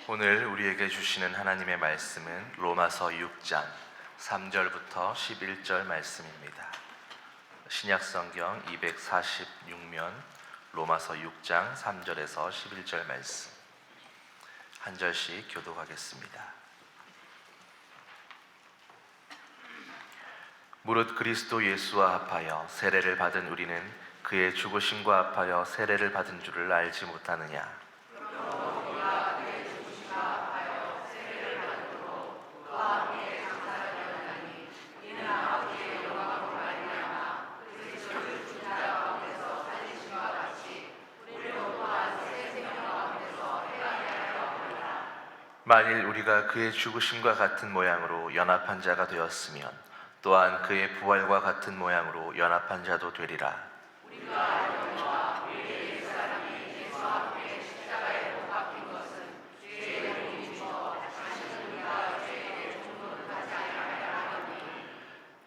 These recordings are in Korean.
오늘 우리에게 주시는 하나님의 말씀은 로마서 6장 3절부터 11절 말씀입니다. 신약성경 246면 로마서 6장 3절에서 11절 말씀 한 절씩 교독하겠습니다. 무릇 그리스도 예수와 합하여 세례를 받은 우리는 그의 죽으심과 합하여 세례를 받은 줄을 알지 못하느냐? 만일 우리가 그의 죽으심과 같은 모양으로 연합한 자가 되었으면 또한 그의 부활과 같은 모양으로 연합한 자도 되리라.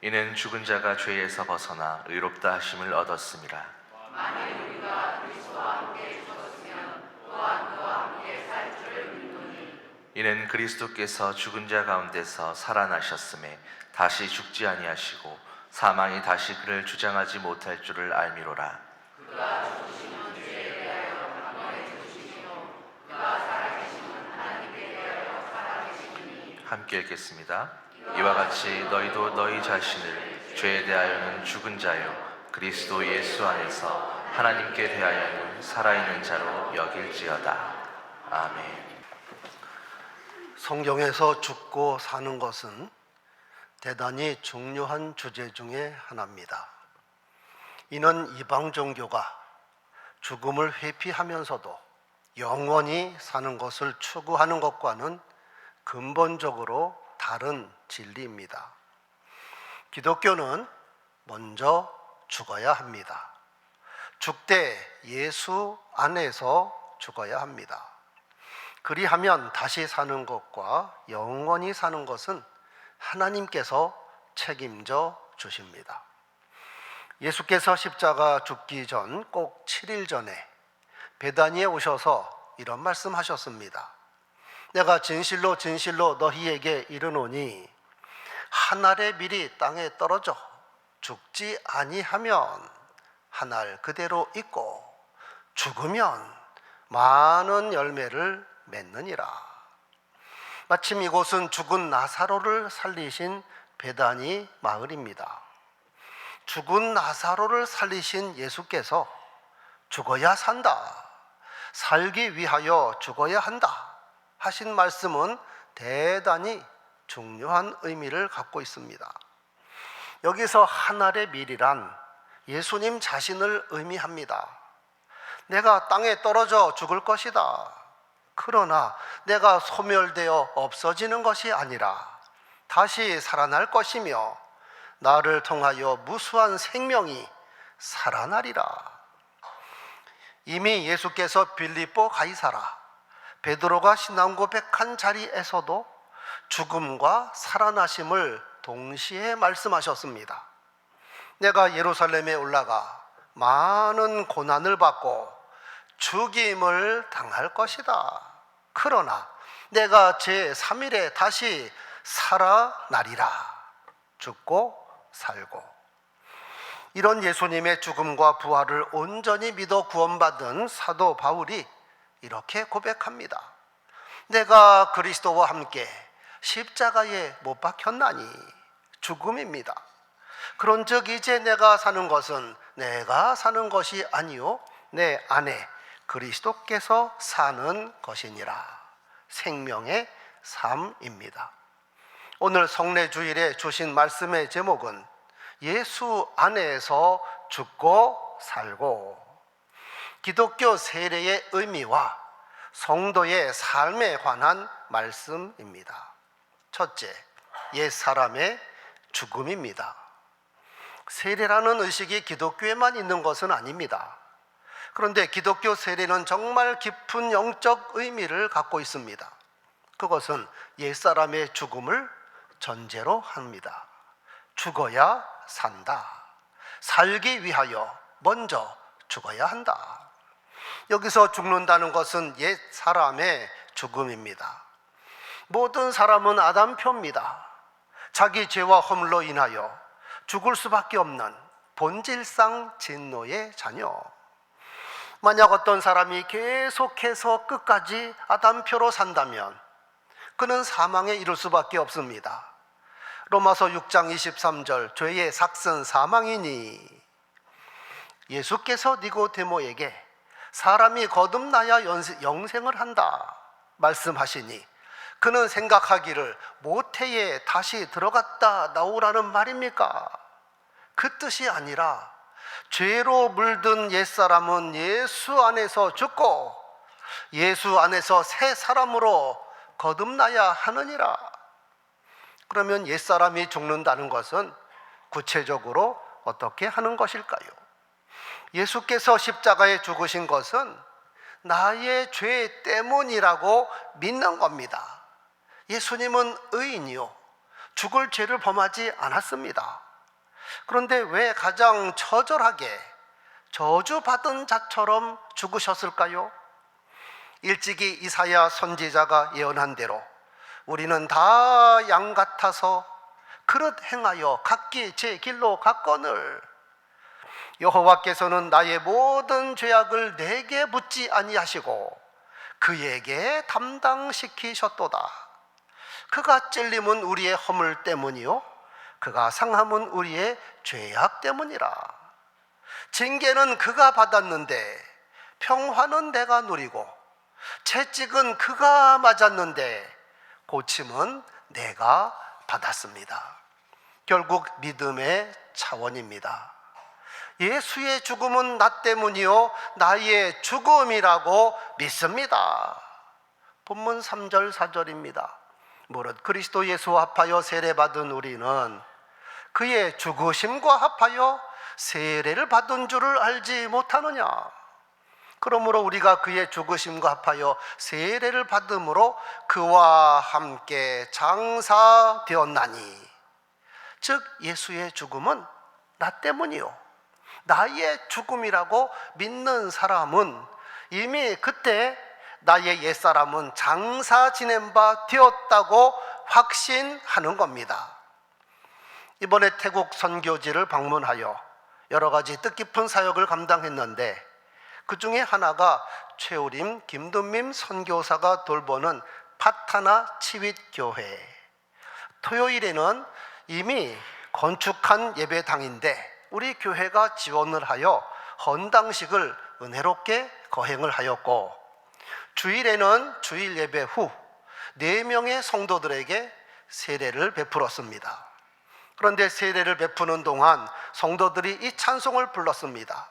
이는 죽은 자가 죄에서 벗어나 의롭다 하심을 얻었음이라. 이는 그리스도께서 죽은 자 가운데서 살아나셨음에 다시 죽지 아니하시고 사망이 다시 그를 주장하지 못할 줄을 알미로라. 함께 읽겠습니다. 이와 같이 너희도 너희 자신을 죄에 대하여는 죽은 자요 그리스도 예수 안에서 하나님께 대하여는 살아있는 자로 여길지어다. 아멘. 성경에서 죽고 사는 것은 대단히 중요한 주제 중에 하나입니다. 이는 이방 종교가 죽음을 회피하면서도 영원히 사는 것을 추구하는 것과는 근본적으로 다른 진리입니다. 기독교는 먼저 죽어야 합니다. 죽되 예수 안에서 죽어야 합니다. 그리하면 다시 사는 것과 영원히 사는 것은 하나님께서 책임져 주십니다. 예수께서 십자가 죽기 전 꼭 7일 전에 베다니에 오셔서 이런 말씀하셨습니다. 내가 진실로 진실로 너희에게 이르노니 한 알의 밀이 땅에 떨어져 죽지 아니하면 한 알 그대로 있고 죽으면 많은 열매를 맺느니라. 마침 이곳은 죽은 나사로를 살리신 베다니 마을입니다. 죽은 나사로를 살리신 예수께서 죽어야 산다, 살기 위하여 죽어야 한다 하신 말씀은 대단히 중요한 의미를 갖고 있습니다. 여기서 한 알의 밀이란 예수님 자신을 의미합니다. 내가 땅에 떨어져 죽을 것이다. 그러나 내가 소멸되어 없어지는 것이 아니라 다시 살아날 것이며 나를 통하여 무수한 생명이 살아나리라. 이미 예수께서 빌립보 가이사라 베드로가 신앙 고백한 자리에서도 죽음과 살아나심을 동시에 말씀하셨습니다. 내가 예루살렘에 올라가 많은 고난을 받고 죽임을 당할 것이다. 그러나 내가 제3일에 다시 살아나리라. 죽고 살고. 이런 예수님의 죽음과 부활을 온전히 믿어 구원받은 사도 바울이 이렇게 고백합니다. 내가 그리스도와 함께 십자가에 못 박혔나니 죽음입니다. 그런즉 이제 내가 사는 것은 내가 사는 것이 아니요 내 안에 그리스도께서 사는 것이니라. 생명의 삶입니다. 오늘 성례주일에 주신 말씀의 제목은 예수 안에서 죽고 살고, 기독교 세례의 의미와 성도의 삶에 관한 말씀입니다. 첫째, 옛사람의 죽음입니다. 세례라는 의식이 기독교에만 있는 것은 아닙니다. 그런데 기독교 세례는 정말 깊은 영적 의미를 갖고 있습니다. 그것은 옛사람의 죽음을 전제로 합니다. 죽어야 산다. 살기 위하여 먼저 죽어야 한다. 여기서 죽는다는 것은 옛 사람의 죽음입니다. 모든 사람은 아담표입니다. 자기 죄와 허물로 인하여 죽을 수밖에 없는 본질상 진노의 자녀. 만약 어떤 사람이 계속해서 끝까지 아담표로 산다면 그는 사망에 이를 수밖에 없습니다. 로마서 6장 23절, 죄의 삭은 사망이니. 예수께서 니고데모에게 사람이 거듭나야 영생을 한다 말씀하시니 그는 생각하기를 모태에 다시 들어갔다 나오라는 말입니까? 그 뜻이 아니라 죄로 물든 옛사람은 예수 안에서 죽고 예수 안에서 새 사람으로 거듭나야 하느니라. 그러면 옛사람이 죽는다는 것은 구체적으로 어떻게 하는 것일까요? 예수께서 십자가에 죽으신 것은 나의 죄 때문이라고 믿는 겁니다. 예수님은 의인이요, 죽을 죄를 범하지 않았습니다. 그런데 왜 가장 처절하게 저주받은 자처럼 죽으셨을까요? 일찍이 이사야 선지자가 예언한 대로 우리는 다 양 같아서 그릇 행하여 각기 제 길로 갔거늘 여호와께서는 나의 모든 죄악을 내게 묻지 아니하시고 그에게 담당시키셨도다. 그가 찔림은 우리의 허물 때문이요 그가 상함은 우리의 죄악 때문이라. 징계는 그가 받았는데 평화는 내가 누리고 채찍은 그가 맞았는데 고침은 내가 받았습니다. 결국 믿음의 차원입니다. 예수의 죽음은 나 때문이요 나의 죽음이라고 믿습니다. 본문 3절 4절입니다. 무릇 그리스도 예수와 합하여 세례받은 우리는 그의 죽으심과 합하여 세례를 받은 줄을 알지 못하느냐. 그러므로 우리가 그의 죽으심과 합하여 세례를 받음으로 그와 함께 장사되었나니. 즉 예수의 죽음은 나 때문이요 나의 죽음이라고 믿는 사람은 이미 그때 나의 옛사람은 장사 지낸 바 되었다고 확신하는 겁니다. 이번에 태국 선교지를 방문하여 여러 가지 뜻깊은 사역을 감당했는데 그 중에 하나가 최우림 김둔민 선교사가 돌보는 파타나 치윕교회. 토요일에는 이미 건축한 예배당인데 우리 교회가 지원을 하여 헌당식을 은혜롭게 거행을 하였고, 주일에는 주일 예배 후 4명의 성도들에게 세례를 베풀었습니다. 그런데 세례를 베푸는 동안 성도들이 이 찬송을 불렀습니다.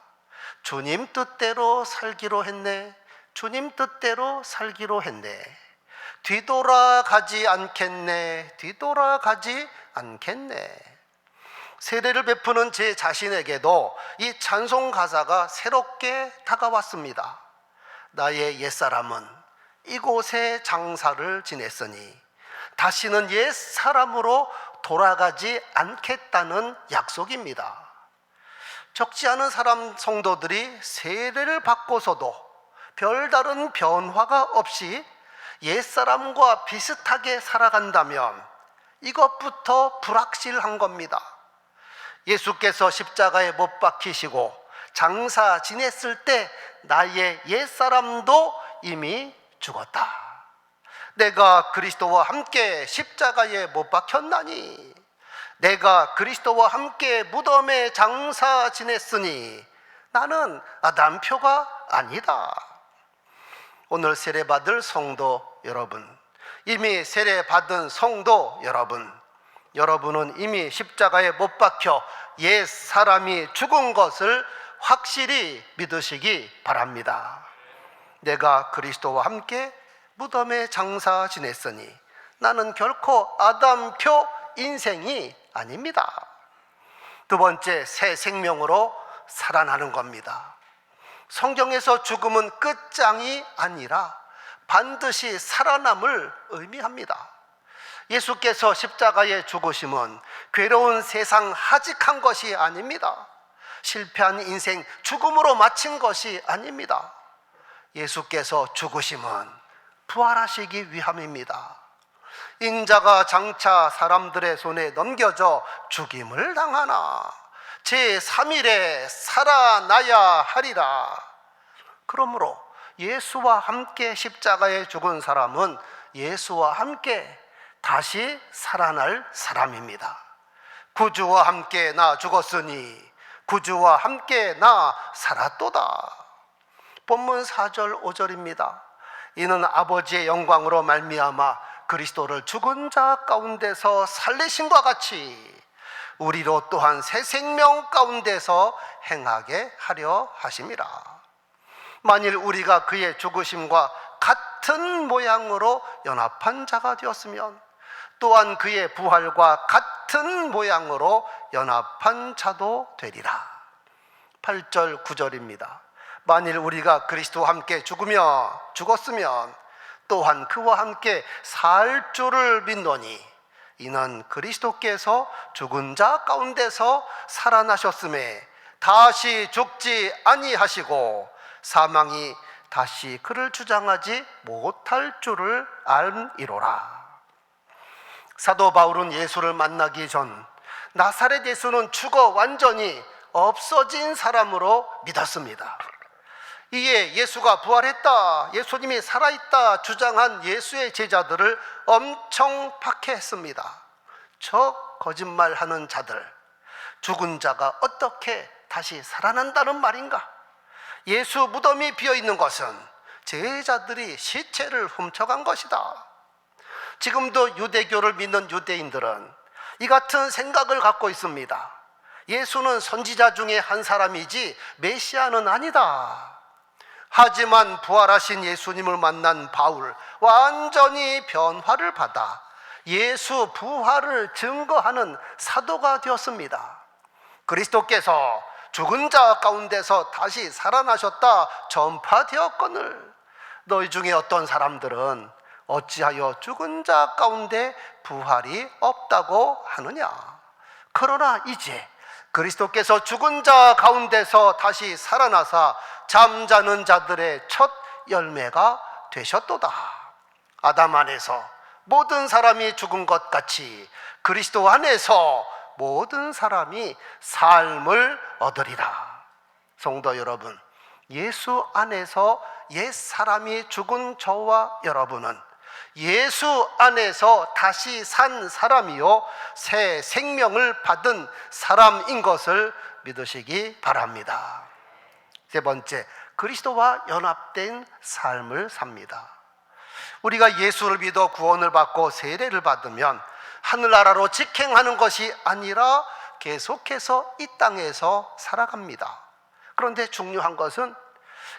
주님 뜻대로 살기로 했네, 주님 뜻대로 살기로 했네, 뒤돌아가지 않겠네, 뒤돌아가지 않겠네. 세례를 베푸는 제 자신에게도 이 찬송 가사가 새롭게 다가왔습니다. 나의 옛사람은 이곳에 장사를 지냈으니 다시는 옛사람으로 돌아가지 않겠다는 약속입니다. 적지 않은 사람 성도들이 세례를 받고서도 별다른 변화가 없이 옛사람과 비슷하게 살아간다면 이것부터 불확실한 겁니다. 예수께서 십자가에 못 박히시고 장사 지냈을 때 나의 옛사람도 이미 죽었다. 내가 그리스도와 함께 십자가에 못 박혔나니, 내가 그리스도와 함께 무덤에 장사 지냈으니 나는 아담표가 아니다. 오늘 세례받을 성도 여러분, 이미 세례받은 성도 여러분, 여러분은 이미 십자가에 못 박혀 옛 사람이 죽은 것을 확실히 믿으시기 바랍니다. 내가 그리스도와 함께 무덤에 장사 지냈으니 나는 결코 아담표 인생이 아닙니다. 두 번째, 새 생명으로 살아나는 겁니다. 성경에서 죽음은 끝장이 아니라 반드시 살아남을 의미합니다. 예수께서 십자가에 죽으심은 괴로운 세상 하직한 것이 아닙니다. 실패한 인생 죽음으로 마친 것이 아닙니다. 예수께서 죽으심은 부활하시기 위함입니다. 인자가 장차 사람들의 손에 넘겨져 죽임을 당하나 제3일에 살아나야 하리라. 그러므로 예수와 함께 십자가에 죽은 사람은 예수와 함께 다시 살아날 사람입니다. 구주와 함께 나 죽었으니 구주와 함께 나 살았도다. 본문 4절 5절입니다. 이는 아버지의 영광으로 말미암아 그리스도를 죽은 자 가운데서 살리심과 같이 우리로 또한 새 생명 가운데서 행하게 하려 하심이라. 만일 우리가 그의 죽으심과 같은 모양으로 연합한 자가 되었으면 또한 그의 부활과 같은 모양으로 연합한 자도 되리라. 8절 9절입니다. 만일 우리가 그리스도와 함께 죽었으면 또한 그와 함께 살 줄을 믿노니 이는 그리스도께서 죽은 자 가운데서 살아나셨음에 다시 죽지 아니하시고 사망이 다시 그를 주장하지 못할 줄을 알미로라. 사도 바울은 예수를 만나기 전 나사렛 예수는 죽어 완전히 없어진 사람으로 믿었습니다. 이에 예수가 부활했다, 예수님이 살아있다 주장한 예수의 제자들을 엄청 박해했습니다. 저 거짓말하는 자들, 죽은 자가 어떻게 다시 살아난다는 말인가? 예수 무덤이 비어있는 것은 제자들이 시체를 훔쳐간 것이다. 지금도 유대교를 믿는 유대인들은 이 같은 생각을 갖고 있습니다. 예수는 선지자 중에 한 사람이지 메시아는 아니다. 하지만 부활하신 예수님을 만난 바울, 완전히 변화를 받아 예수 부활을 증거하는 사도가 되었습니다. 그리스도께서 죽은 자 가운데서 다시 살아나셨다 전파되었거늘 너희 중에 어떤 사람들은 어찌하여 죽은 자 가운데 부활이 없다고 하느냐? 그러나 이제 그리스도께서 죽은 자 가운데서 다시 살아나사 잠자는 자들의 첫 열매가 되셨도다. 아담 안에서 모든 사람이 죽은 것 같이 그리스도 안에서 모든 사람이 삶을 얻으리라. 성도 여러분, 예수 안에서 옛 사람이 죽은 저와 여러분은 예수 안에서 다시 산 사람이요 새 생명을 받은 사람인 것을 믿으시기 바랍니다. 세 번째, 그리스도와 연합된 삶을 삽니다. 우리가 예수를 믿어 구원을 받고 세례를 받으면 하늘나라로 직행하는 것이 아니라 계속해서 이 땅에서 살아갑니다. 그런데 중요한 것은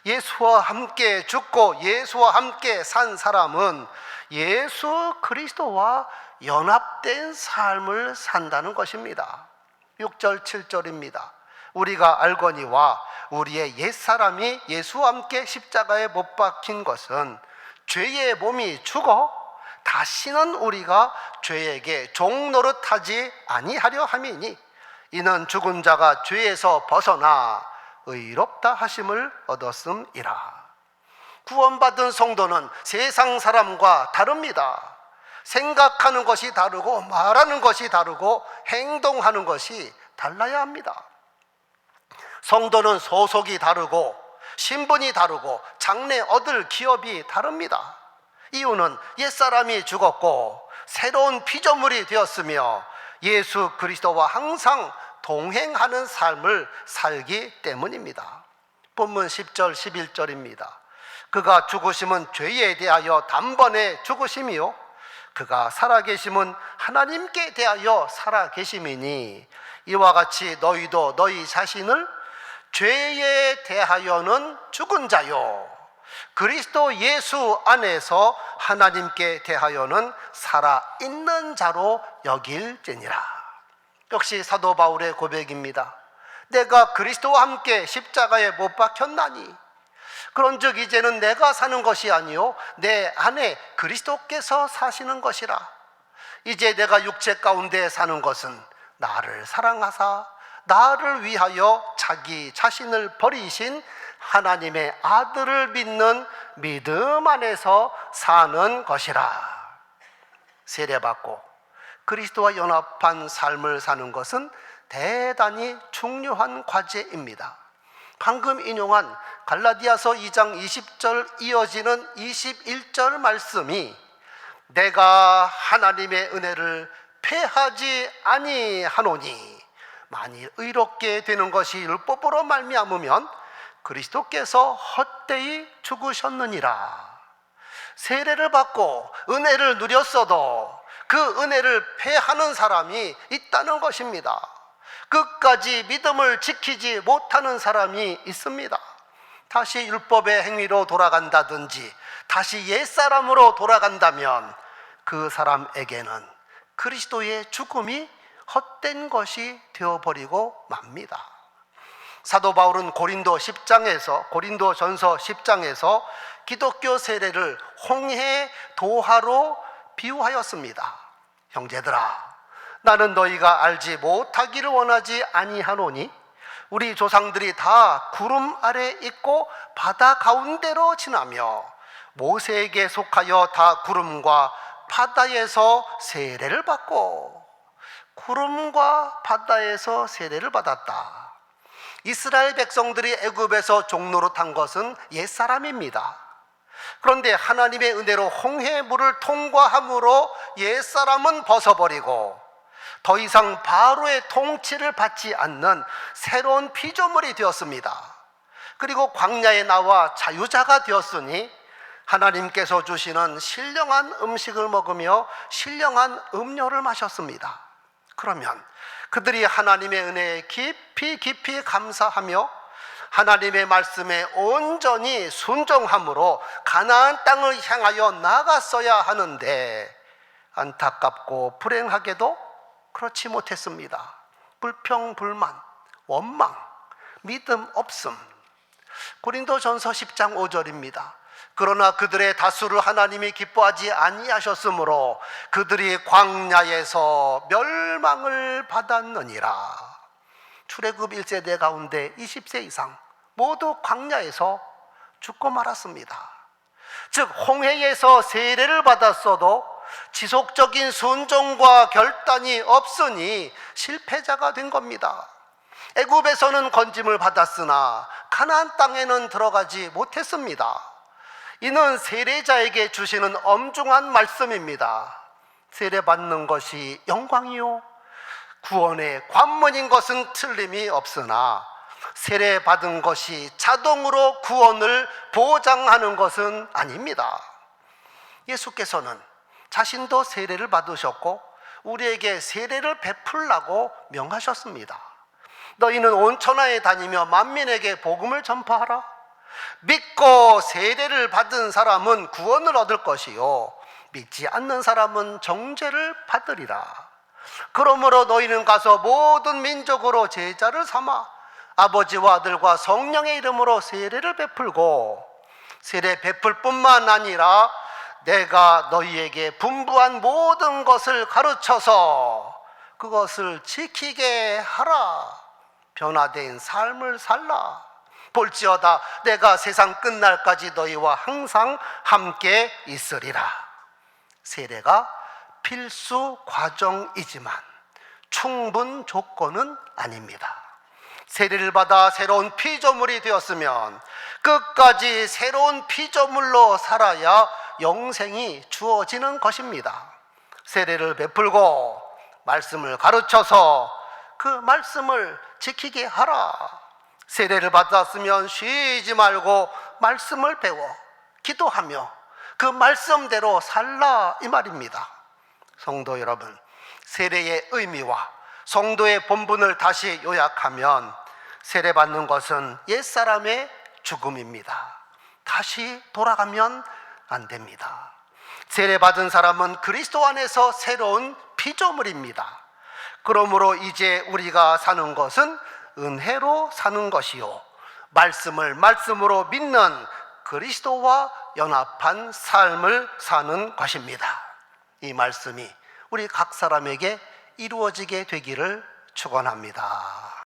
예수와 함께 죽고 예수와 함께 산 사람은 예수 그리스도와 연합된 삶을 산다는 것입니다. 6절 7절입니다. 우리가 알거니와 우리의 옛사람이 예수와 함께 십자가에 못 박힌 것은 죄의 몸이 죽어 다시는 우리가 죄에게 종노릇하지 아니하려 함이니 이는 죽은 자가 죄에서 벗어나 의롭다 하심을 얻었음이라. 구원받은 성도는 세상 사람과 다릅니다. 생각하는 것이 다르고 말하는 것이 다르고 행동하는 것이 달라야 합니다. 성도는 소속이 다르고 신분이 다르고 장래 얻을 기업이 다릅니다. 이유는 옛사람이 죽었고 새로운 피조물이 되었으며 예수 그리스도와 항상 동행하는 삶을 살기 때문입니다. 본문 10절 11절입니다. 그가 죽으심은 죄에 대하여 단번에 죽으심이요 그가 살아계심은 하나님께 대하여 살아계심이니 이와 같이 너희도 너희 자신을 죄에 대하여는 죽은 자요 그리스도 예수 안에서 하나님께 대하여는 살아있는 자로 여길지니라. 역시 사도 바울의 고백입니다. 내가 그리스도와 함께 십자가에 못 박혔나니 그런즉 이제는 내가 사는 것이 아니요 내 안에 그리스도께서 사시는 것이라. 이제 내가 육체 가운데 사는 것은 나를 사랑하사 나를 위하여 자기 자신을 버리신 하나님의 아들을 믿는 믿음 안에서 사는 것이라. 세례받고 그리스도와 연합한 삶을 사는 것은 대단히 중요한 과제입니다. 방금 인용한 갈라디아서 2장 20절 이어지는 21절 말씀이 내가 하나님의 은혜를 패하지 아니하노니 만일 의롭게 되는 것이 율법으로 말미암으면 그리스도께서 헛되이 죽으셨느니라. 세례를 받고 은혜를 누렸어도 그 은혜를 패하는 사람이 있다는 것입니다. 끝까지 믿음을 지키지 못하는 사람이 있습니다. 다시 율법의 행위로 돌아간다든지 다시 옛사람으로 돌아간다면 그 사람에게는 그리스도의 죽음이 헛된 것이 되어버리고 맙니다. 사도 바울은 고린도전서 10장에서 기독교 세례를 홍해 도하로 비유하였습니다. 형제들아, 나는 너희가 알지 못하기를 원하지 아니하노니 우리 조상들이 다 구름 아래 있고 바다 가운데로 지나며 모세에게 속하여 다 구름과 바다에서 세례를 받고, 구름과 바다에서 세례를 받았다. 이스라엘 백성들이 애굽에서 종로로 탄 것은 옛사람입니다. 그런데 하나님의 은혜로 홍해의 물을 통과함으로 옛사람은 벗어버리고 더 이상 바로의 통치를 받지 않는 새로운 피조물이 되었습니다. 그리고 광야에 나와 자유자가 되었으니 하나님께서 주시는 신령한 음식을 먹으며 신령한 음료를 마셨습니다. 그러면 그들이 하나님의 은혜에 깊이 감사하며 하나님의 말씀에 온전히 순종함으로 가나안 땅을 향하여 나갔어야 하는데 안타깝고 불행하게도 그렇지 못했습니다. 불평, 불만, 원망, 믿음 없음. 고린도전서 10장 5절입니다. 그러나 그들의 다수를 하나님이 기뻐하지 아니하셨으므로 그들이 광야에서 멸망을 받았느니라. 출애굽 1세대 가운데 20세 이상 모두 광야에서 죽고 말았습니다. 즉 홍해에서 세례를 받았어도 지속적인 순종과 결단이 없으니 실패자가 된 겁니다. 애굽에서는 건짐을 받았으나 가나안 땅에는 들어가지 못했습니다. 이는 세례자에게 주시는 엄중한 말씀입니다. 세례받는 것이 영광이요 구원의 관문인 것은 틀림이 없으나 세례받은 것이 자동으로 구원을 보장하는 것은 아닙니다. 예수께서는 자신도 세례를 받으셨고 우리에게 세례를 베풀라고 명하셨습니다. 너희는 온 천하에 다니며 만민에게 복음을 전파하라. 믿고 세례를 받은 사람은 구원을 얻을 것이요 믿지 않는 사람은 정죄를 받으리라. 그러므로 너희는 가서 모든 민족으로 제자를 삼아 아버지와 아들과 성령의 이름으로 세례를 베풀고 세례 베풀 뿐만 아니라 내가 너희에게 분부한 모든 것을 가르쳐서 그것을 지키게 하라. 변화된 삶을 살라. 볼지어다 내가 세상 끝날까지 너희와 항상 함께 있으리라. 세례가 필수 과정이지만 충분 조건은 아닙니다. 세례를 받아 새로운 피조물이 되었으면 끝까지 새로운 피조물로 살아야 영생이 주어지는 것입니다. 세례를 베풀고 말씀을 가르쳐서 그 말씀을 지키게 하라. 세례를 받았으면 쉬지 말고 말씀을 배워 기도하며 그 말씀대로 살라 이 말입니다. 성도 여러분, 세례의 의미와 성도의 본분을 다시 요약하면 세례받는 것은 옛사람의 죽음입니다. 다시 돌아가면 안 됩니다. 세례받은 사람은 그리스도 안에서 새로운 피조물입니다. 그러므로 이제 우리가 사는 것은 은혜로 사는 것이요 말씀을 말씀으로 믿는 그리스도와 연합한 삶을 사는 것입니다. 이 말씀이 우리 각 사람에게 이루어지게 되기를 축원합니다.